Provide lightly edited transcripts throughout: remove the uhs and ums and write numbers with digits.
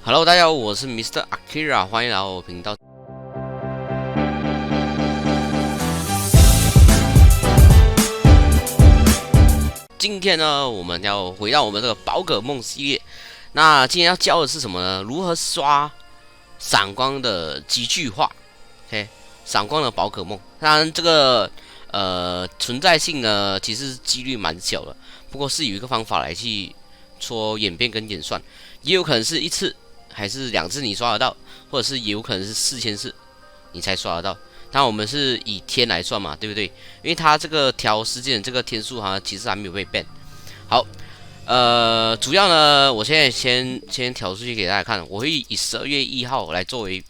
Hello，大家好，我是 Mr. Akira， 欢迎来到我频道。今天呢，我们要回到我们这个宝可梦系列。那今天要教的是什么呢？如何刷闪光的极具化 ？OK， 闪光的宝可梦。当然，这个存在性呢，其实几率蛮小的。不过是有一个方法来去做演变跟演算，也有可能是一次还是2次你刷得到，或者是也有可能是4000次你才刷得到。当然我们是以天来算嘛，对不对？因为它这个调时间的这个天数好像其实还没有被 ban。好，主要呢，我现在先调出去给大家看，我会以12月1号来作为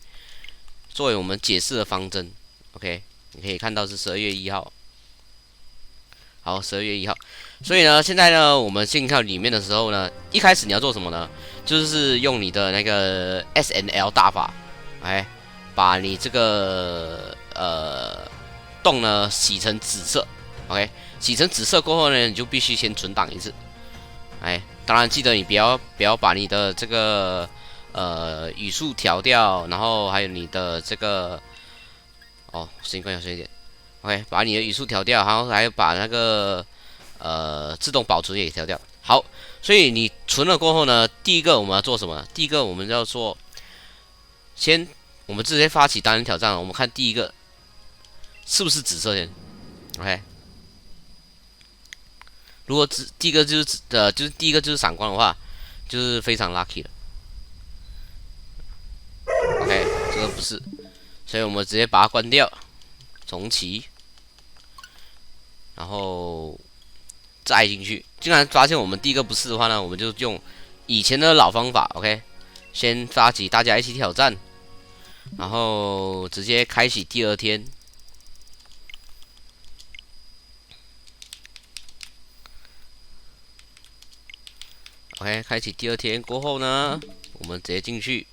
我们解释的方针。OK， 你可以看到是12月1号。好，12月1号。所以呢，现在呢，我们进到里面的时候呢，一开始你要做什么呢？就是用你的那个 SNL 大法，哎，把你这个洞呢洗成紫色。OK， 洗成紫色过后呢，你就必须先存档一次。哎，当然记得你不要把你的这个语速调掉，然后还有你的这个声音关小声一点。OK， 把你的语速调掉，然后还把那个自动保存也调掉。好，所以你存了过后呢，第一个我们要做什么呢？第一个我们要做，我们直接发起单人挑战。我们看第一个是不是紫色先 ？OK， 如果第一个就是闪光的话，就是非常 lucky 的。OK， 这个不是，所以我们直接把它关掉，重启。然后再进去，既然发现我们第一个不是的话呢，我们就用以前的老方法 ，OK， 先发起大家一起挑战，然后直接开启第2天。OK， 开启第2天过后呢，我们直接进去，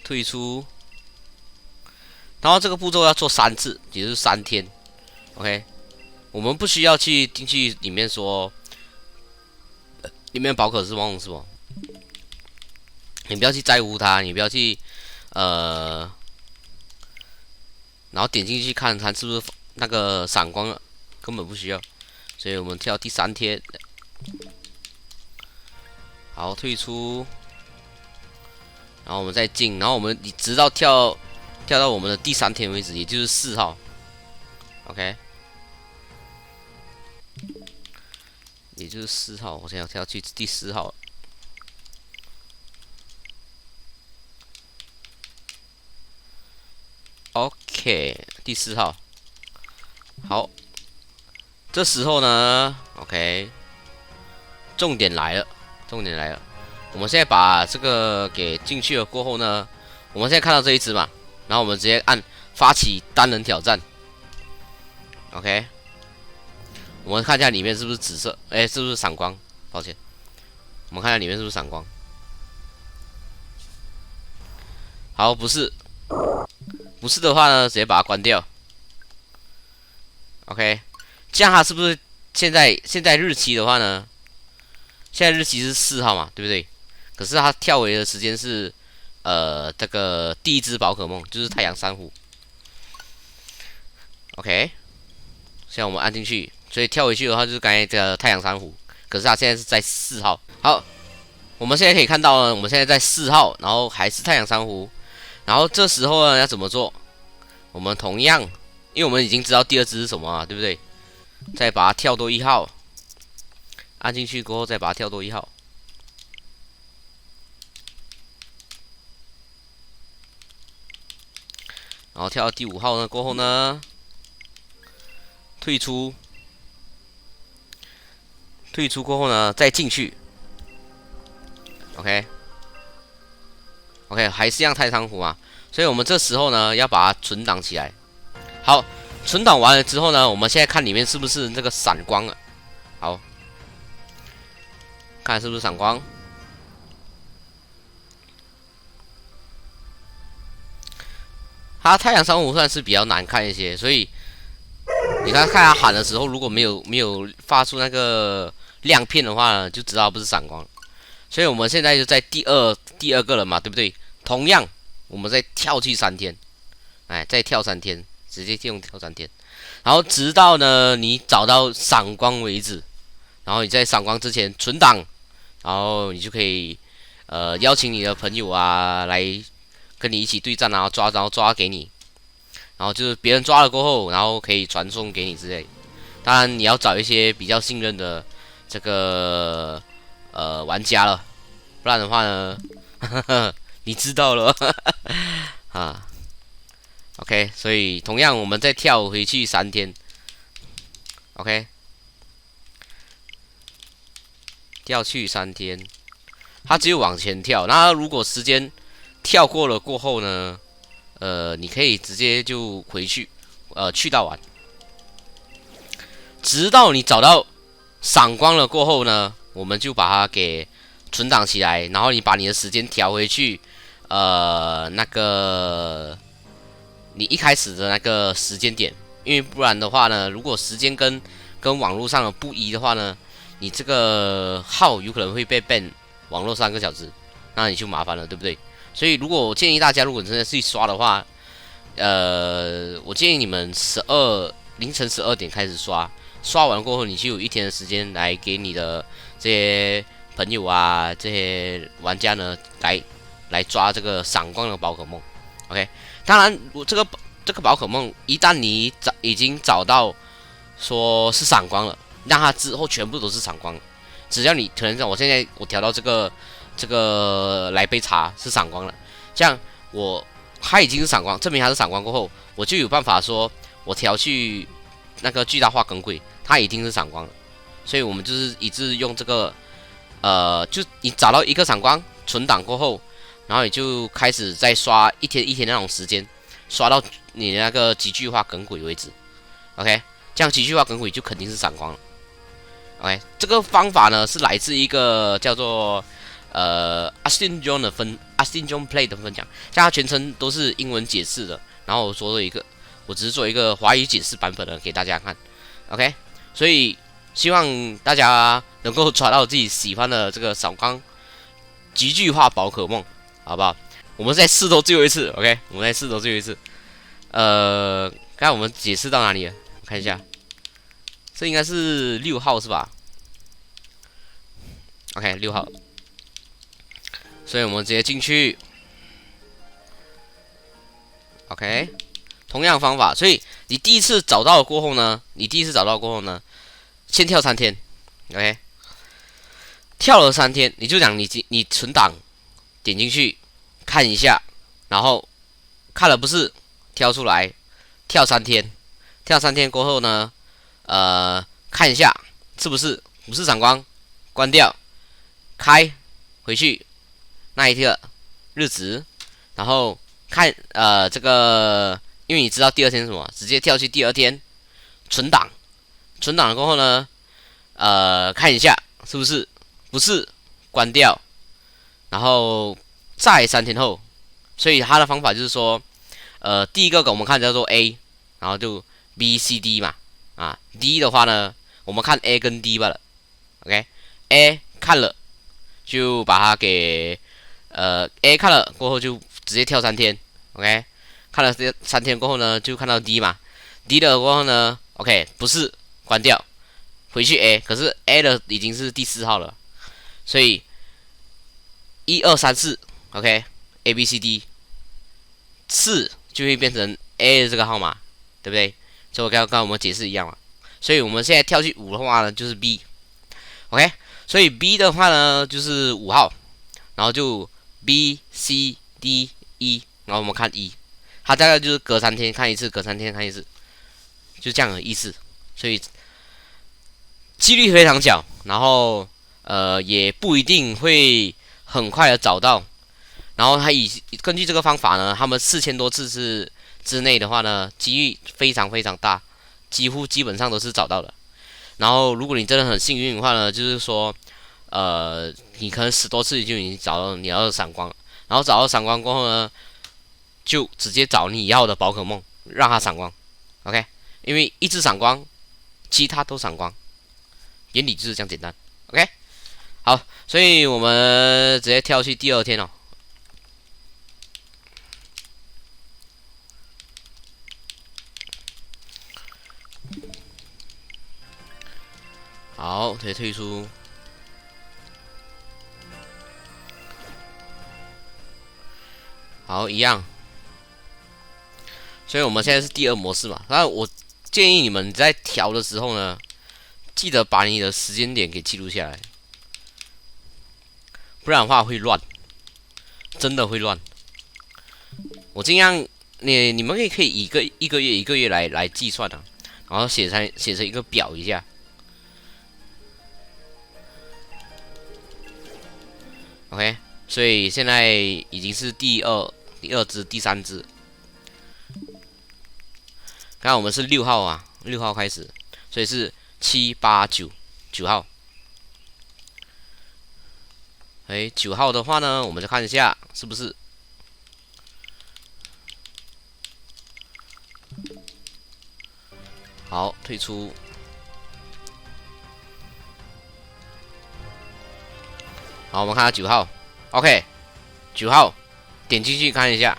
退出，然后这个步骤要做3次，也就是3天 ，OK。我们不需要去进去里面说，里面宝可梦是不？你不要去在乎它，你不要去然后点进去看它是不是那个闪光了，根本不需要。所以我们跳第3天，好，退出，然后我们再进，然后我们直到跳到我们的第3天为止，也就是4号 ，OK。也就是4号，我现在跳去第4号。OK， 第4号。好，这时候呢 ，OK， 重点来了，我们现在把这个给进去了过后呢，我们现在看到这一只嘛，然后我们直接按发起单人挑战。OK。我们看一下里面是不是紫色，是不是闪光？抱歉，我们看一下里面是不是闪光。好，不是的话呢，直接把它关掉。OK， 这样它是不是现在日期的话呢？现在日期是4号嘛，对不对？可是它跳回的时间是这个第一只宝可梦就是太阳珊瑚。OK， 现在我们按进去。所以跳回去的话就是刚才这个太阳珊瑚，可是它现在是在4号。好，我们现在可以看到呢，我们现在在4号，然后还是太阳珊瑚。然后这时候呢要怎么做？我们同样，因为我们已经知道第2只是什么啊，对不对？再把它跳多1号，按进去过后再把它跳多1号。然后跳到第5号呢过后呢，退出过后呢，再进去 ，OK， 还是一样太仓湖嘛，所以我们这时候呢要把它存档起来。好，存档完了之后呢，我们现在看里面是不是这个闪光了。好，看是不是闪光。它太阳珊瑚算是比较难看一些，所以你看它喊的时候，如果没有发出那个亮片的话呢，就知道不是闪光。所以我们现在就在第二个了嘛，对不对？同样，我们再跳去3天，哎，再跳3天，直接用跳3天，然后直到呢你找到闪光为止，然后你在闪光之前存档，然后你就可以邀请你的朋友啊来跟你一起对战啊，然后抓给你，然后就是别人抓了过后，然后可以传送给你之类。当然你要找一些比较信任的这个玩家了，不然的话呢，你知道了啊。OK， 所以同样我们再跳回去3天 ，OK， 跳去3天，它只有往前跳。那如果时间跳过了过后呢，你可以直接就回去，去到完，直到你找到闪光了过后呢，我们就把它给存档起来，然后你把你的时间调回去，那个你一开始的那个时间点，因为不然的话呢，如果时间跟网络上的不一的话呢，你这个号有可能会被 ban 网络3个小时，那你就麻烦了，对不对？所以如果我建议大家，如果你真的去刷的话，我建议你们凌晨12点开始刷，刷完过后你就有1天的时间来给你的这些朋友啊，这些玩家呢来抓这个闪光的宝可梦。OK， 当然我这个宝可梦一旦你已经找到说是闪光了，让它之后全部都是闪光了。只要你可能像我现在我调到这个来杯茶是闪光了，这样它已经是闪光，证明它是闪光过后，我就有办法说我调去那个巨大化耿鬼，它已经是闪光了。所以我们就是一直用这个就你找到一个闪光存档过后，然后你就开始再刷一天一天那种时间，刷到你的那个极巨化耿鬼为止。OK， 这样极巨化耿鬼就肯定是闪光了。OK， 这个方法呢是来自一个叫做Austin John Play 的分享，像它全程都是英文解释的，然后我只是做一个华语解释版本的给大家看。OK， 所以希望大家能够抓到自己喜欢的这个闪光极巨化宝可梦，好不好？我们再试多最后一次 ，OK， 我们再试多最后一次。刚才我们解释到哪里了？我看一下，这应该是6号是吧 ？OK， 6号。所以我们直接进去 ，OK， 同样方法。所以你第一次找到了过后呢，先跳3天 ，OK， 跳了3天，你就讲你存档，点进去看一下，然后看了不是挑出来，跳3天，跳3天过后呢，看一下是不是闪光，关掉，开回去。那一个日子，然后看这个，因为你知道第2天是什么，直接跳去第2天存档，存档了过后呢，看一下是不是关掉，然后再3天后，所以它的方法就是说，第一个我们看叫做 A， 然后就 B、C、D 嘛，啊 D 的话呢，我们看 A 跟 D 罢了 ，OK，A 看了就把它给。A 看了过后就直接跳3天 ，OK， 看了3天过后呢，就看到 D 嘛 ，D 了过后呢 ，OK， 不是关掉，回去 A， 可是 A 的已经是第4号了，所以1、2、3、4 ，OK，A B C D 4就会变成 A 的这个号码，对不对？就我刚刚我们解释一样嘛，所以我们现在跳去5的话呢，就是 B，OK， 所以 B 的话呢就是5号，然后就。B C D E， 然后我们看 E， 它大概就是隔3天看一次，隔3天看一次，就这样的意思。所以几率非常小，然后也不一定会很快的找到。然后根据这个方法呢，他们4000多次之内的话呢，几率非常非常大，基本上都是找到的。然后如果你真的很幸运的话呢，就是说。你可能10多次就已经找到你要的闪光了，然后找到闪光过后呢，就直接找你要的宝可梦，让它闪光 ，OK？ 因为一只闪光，其他都闪光，原理就是这样简单 ，OK？好，所以我们直接跳去第二天哦。好，直接退出。好，一样。所以我们现在是第二模式嘛。那我建议你们在调的时候呢，记得把你的时间点给记录下来，不然的话会乱，真的会乱。我尽量，你们可以一个月来计算啊，然后写成一个表一下。OK， 所以现在已经是第二支、第三支。刚刚我们是6号啊，6号开始，所以是7、8、9号。9号的话呢，我们就看一下是不是。好，退出。好，我们看下9号 ，OK， 9号，点进去看一下，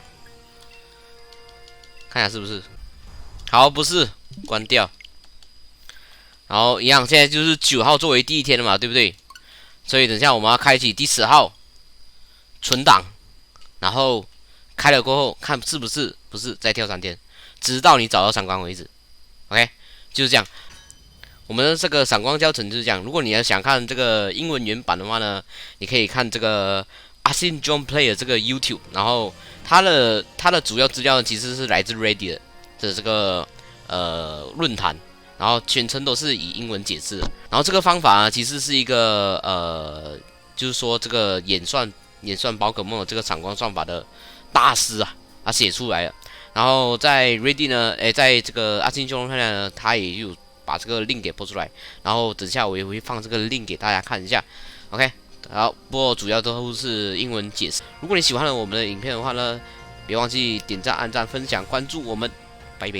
看一下是不是。好，不是，关掉。然后一样，现在就是9号作为第一天了嘛，对不对？所以等一下我们要开启第10号，存档，然后开了过后看是不是不是再跳3天，直到你找到闪光为止。OK， 就是这样。我们的这个闪光教程就是这样。如果你要想看这个英文原版的话呢，你可以看这个 Asin John Player 这个 YouTube， 然后它的主要资料其实是来自 Reddit 的这个论坛，然后全程都是以英文解释的。然后这个方法呢，其实是一个就是说这个演算宝可梦的这个闪光算法的大师啊，他写出来了。然后在 Reddit 呢，在这个Asin John Player 呢，他也有把这个 link 给播出来，然后等下我也会放这个 link 给大家看一下 ，OK， 好，不过主要都是英文解释。如果你喜欢了我们的影片的话呢，别忘记点赞、按赞、分享、关注我们，拜拜。